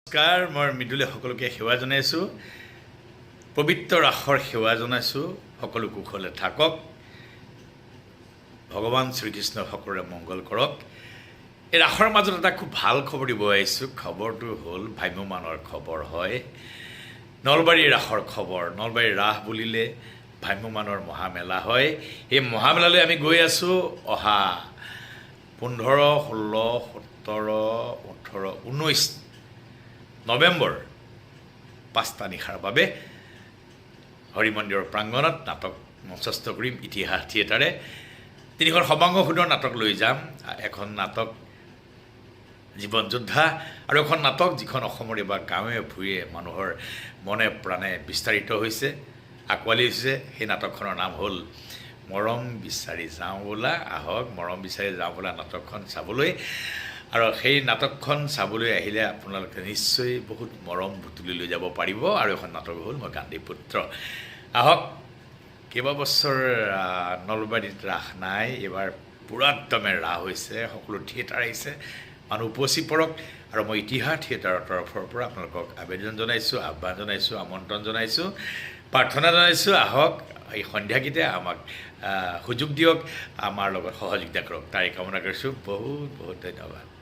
নমস্কাৰ, মই মৃদুলে সকলোকে সেৱা জনাইছোঁ। পবিত্ৰ ৰাসৰ সেৱা জনাইছোঁ। সকলো কুশলে থাকক। ভগৱান শ্ৰীকৃষ্ণ সকলোৰে মংগল কৰক। এই ৰাসৰ মাজত এটা খুব ভাল খবৰ দিব আহিছোঁ। খবৰটো হ'ল ভ্ৰাম্যমাণৰ খবৰ হয়। নলবাৰীৰ ৰাসৰ খবৰ। নলবাৰীৰ ৰাস বুলিলে ভ্ৰাম্যমাণৰ মহামেলা হয়। এই মহামেলালৈ আমি গৈ আছোঁ অহা 15, 16, 17, 18, 19 নৱেম্বৰ 5টা নিশাৰ বাবে হৰি মন্দিৰৰ প্ৰাংগণত নাটক মঞ্চস্থ কৰিম। ইতিহাস থিয়েটাৰে 3খন সৰ্বাংগ সুন্দৰ নাটক লৈ যাম। এখন নাটক জীৱন যোদ্ধা আৰু এখন নাটক যিখন অসমৰ এবাৰ গাঁৱে ভূঞে মানুহৰ মনে প্ৰাণে বিস্তাৰিত হৈছে, আঁকোৱালি হৈছে। সেই নাটকখনৰ নাম হ'ল মৰম বিচাৰি যাওঁ বোলা। আহক মৰম বিচাৰি যাওঁ বোলা নাটকখন চাবলৈ। আৰু সেই নাটকখন চাবলৈ আহিলে আপোনালোকে নিশ্চয় বহুত মৰম বুটলি লৈ যাব পাৰিব। আৰু এখন নাটক হ'ল মই গান্ধী পুত্ৰ। আহক। কেইবাবছৰ নলবাৰীত ৰাস নাই, এইবাৰ পুৰাত্তমে ৰাস হৈছে। সকলো থিয়েটাৰ আহিছে, মানুহ উপচি পৰক। আৰু মই ইতিহাস থিয়েটাৰৰ তৰফৰ পৰা আপোনালোকক আবেদন জনাইছোঁ, আহ্বান জনাইছোঁ, আমন্ত্ৰণ জনাইছোঁ, প্ৰাৰ্থনা জনাইছোঁ। আহক, এই সন্ধ্যাগীতে আমাক সুযোগ দিয়ক, আমাৰ লগত সহযোগিতা কৰক, তাৰে কামনা কৰিছোঁ। বহুত বহুত ধন্যবাদ।